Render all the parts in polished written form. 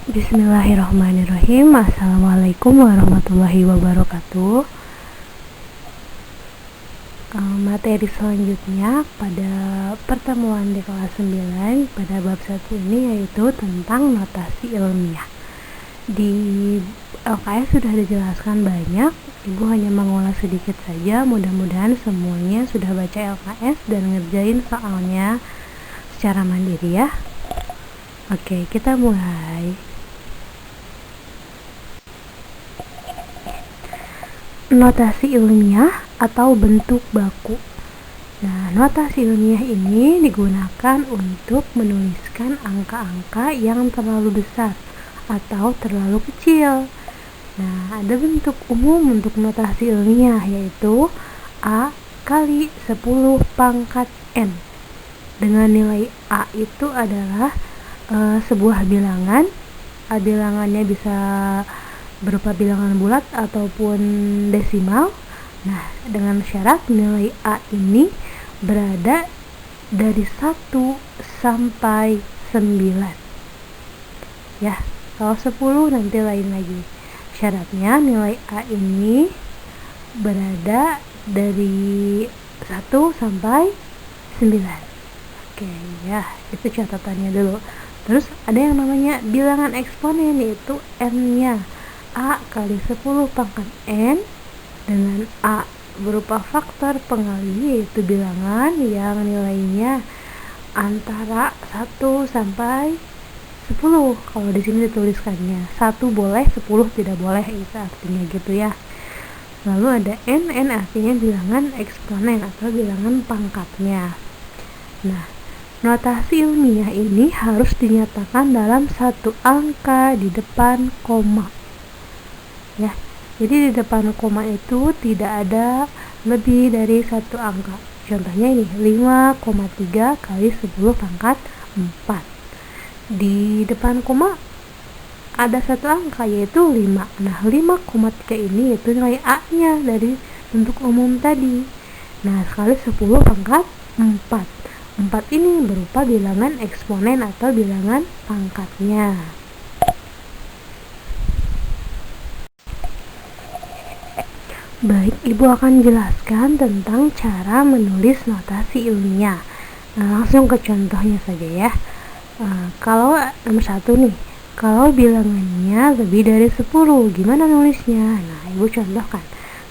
Bismillahirrahmanirrahim. Assalamualaikum warahmatullahi wabarakatuh. Materi selanjutnya pada pertemuan di kelas 9 pada bab 1 ini yaitu tentang notasi ilmiah. Di LKS sudah dijelaskan banyak, Ibu hanya mengulas sedikit saja. Mudah-mudahan semuanya sudah baca LKS dan ngerjain soalnya secara mandiri ya. Oke, kita mulai. Notasi ilmiah atau bentuk baku. Nah, notasi ilmiah ini digunakan untuk menuliskan angka-angka yang terlalu besar atau terlalu kecil. Nah, ada bentuk umum untuk notasi ilmiah yaitu A kali 10 pangkat N. Dengan nilai A itu adalah sebuah bilangan. Bilangannya bisa berupa bilangan bulat ataupun desimal. Nah, dengan syarat nilai A ini berada dari 1 sampai 9. Ya, kalau 10 nanti lain lagi. Syaratnya nilai A ini berada dari 1 sampai 9. Oke, ya, itu catatannya dulu. Terus ada yang namanya bilangan eksponen, yaitu N-nya. A kali 10 pangkat N, dengan A berupa faktor pengali, yaitu bilangan yang nilainya antara 1 sampai 10. Kalau di sini dituliskannya 1 boleh, 10 tidak boleh, itu artinya gitu ya. Lalu ada N artinya bilangan eksponen atau bilangan pangkatnya. Nah, notasi ilmiah ini harus dinyatakan dalam satu angka di depan koma. Ya, jadi di depan koma itu tidak ada lebih dari satu angka. Contohnya ini 5,3 kali 10 pangkat 4. Di depan koma ada satu angka yaitu 5. Nah, 5,3 ini yaitu nilai A-nya dari bentuk umum tadi. Nah, sekali 10 pangkat 4. 4 ini berupa bilangan eksponen atau bilangan pangkatnya. Baik, Ibu akan jelaskan tentang cara menulis notasi ilmiah. Nah, langsung ke contohnya saja ya. Kalau nomor 1 nih, kalau bilangannya lebih dari 10, gimana nulisnya? Nah, Ibu contohkan.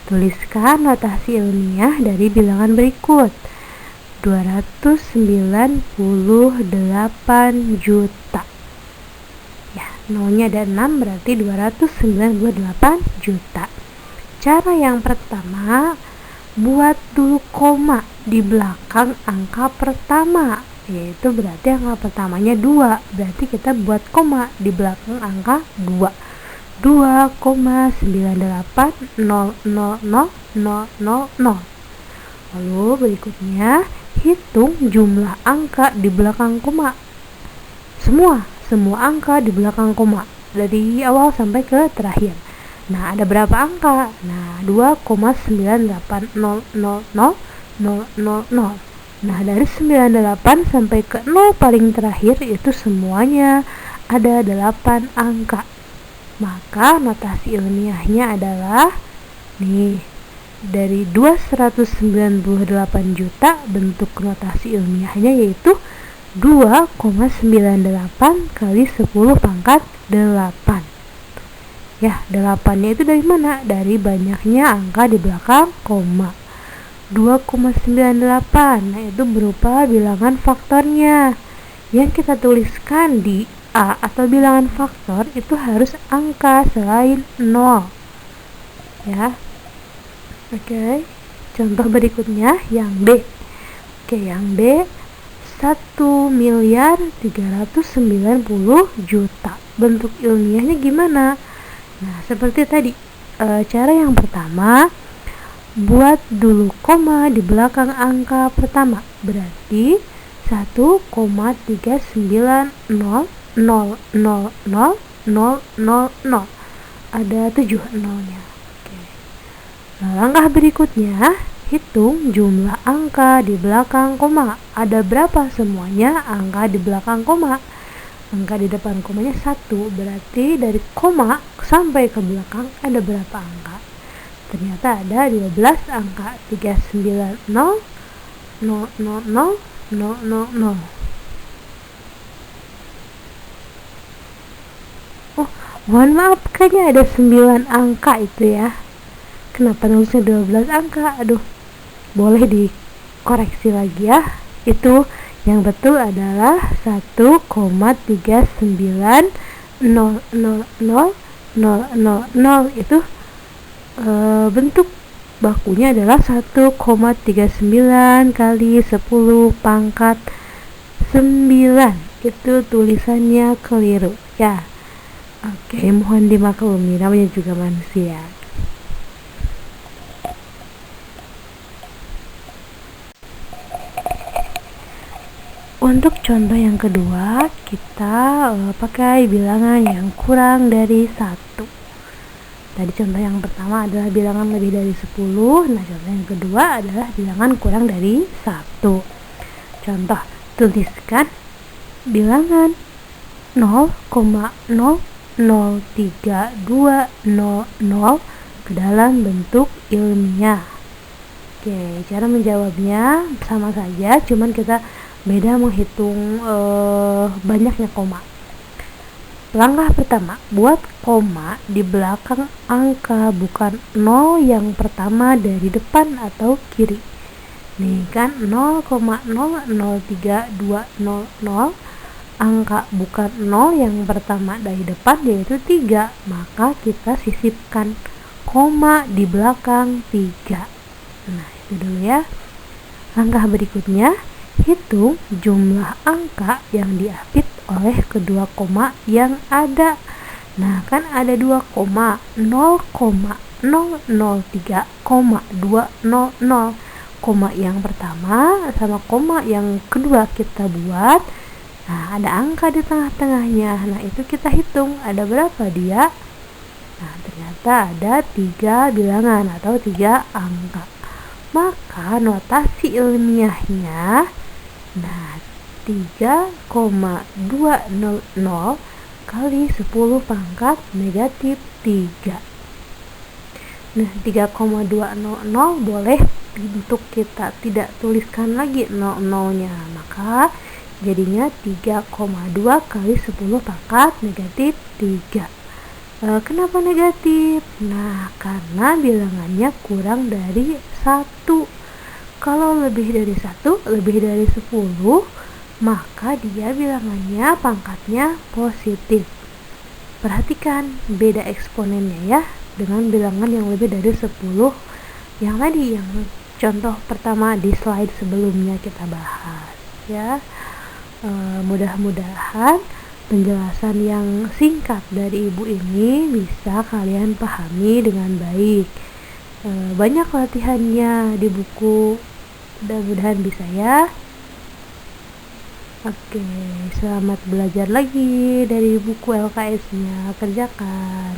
Tuliskan notasi ilmiah dari bilangan berikut. 298 juta. Ya, nolnya ada 6, berarti 298 juta. Cara yang pertama, buat dulu koma di belakang angka pertama, yaitu berarti angka pertamanya 2, berarti kita buat koma di belakang angka 2. 2,9800000. Lalu berikutnya, hitung jumlah angka di belakang koma. Semua angka di belakang koma dari awal sampai ke terakhir. Nah, ada berapa angka? Nah, 2,9800000. Nah, dari 98 sampai ke 0 paling terakhir itu semuanya ada 8 angka. Maka notasi ilmiahnya adalah nih, dari 298 juta, bentuk notasi ilmiahnya yaitu 2,98 kali 10 pangkat 8. Ya, 8-nya itu dari mana? Dari banyaknya angka di belakang koma. 2,98, nah itu berupa bilangan faktornya. Yang kita tuliskan di A atau bilangan faktor itu harus angka selain 0. Ya. Oke. Contoh berikutnya yang B. Oke, yang B 1.390.000.000. Bentuk ilmiahnya gimana? Nah, seperti tadi, cara yang pertama, buat dulu koma di belakang angka pertama, berarti 1,390000000. Ada 7 nolnya. Oke. Nah, langkah berikutnya, hitung jumlah angka di belakang koma. Ada berapa semuanya angka di belakang koma? angka di depan komanya 1, berarti dari koma sampai ke belakang ada berapa angka? Ternyata ada 12 angka. 390 000 000 000. Oh, mohon maaf, kayaknya ada 9 angka itu ya. Kenapa nulisnya 12 angka? Aduh, boleh dikoreksi lagi ya. Itu yang betul adalah 1,39000000. Itu bentuk bakunya adalah 1,39 kali 10 pangkat 9. Itu tulisannya keliru ya. Oke, mohon dimaklumi, namanya juga manusia. Untuk contoh yang kedua, kita pakai bilangan yang kurang dari 1. Tadi contoh yang pertama adalah bilangan lebih dari 10. Nah, contoh yang kedua adalah bilangan kurang dari 1. Contoh, tuliskan bilangan 0,00320 ke dalam bentuk ilmiah. Oke, cara menjawabnya sama saja, cuman kita beda menghitung banyaknya koma. Langkah pertama, buat koma di belakang angka bukan 0 yang pertama dari depan atau kiri. Nih kan 0,00320, angka bukan 0 yang pertama dari depan yaitu 3, maka kita sisipkan koma di belakang 3. Nah, itu dulu ya. Langkah berikutnya, hitung jumlah angka yang diapit oleh kedua koma yang ada. Nah, kan ada 2 koma, 0,003,200. Koma yang pertama sama koma yang kedua kita buat. Nah, ada angka di tengah-tengahnya. Nah, itu kita hitung ada berapa dia. Nah, ternyata ada 3 bilangan atau 3 angka. Maka notasi ilmiahnya, nah, 3,200 kali 10 pangkat negatif 3. Nah, 3,200 boleh untuk kita tidak tuliskan lagi 00-nya, maka jadinya 3,2 kali 10 pangkat negatif 3. Kenapa negatif? Nah, karena bilangannya kurang dari 1. Kalau lebih dari 1, lebih dari 10, maka dia bilangannya pangkatnya positif. Perhatikan beda eksponennya ya dengan bilangan yang lebih dari 10 yang tadi, yang contoh pertama di slide sebelumnya kita bahas ya. Mudah-mudahan penjelasan yang singkat dari ibu ini bisa kalian pahami dengan baik. Banyak latihannya di buku, mudah-mudahan bisa ya. Oke, selamat belajar lagi dari buku LKS-nya, kerjakan.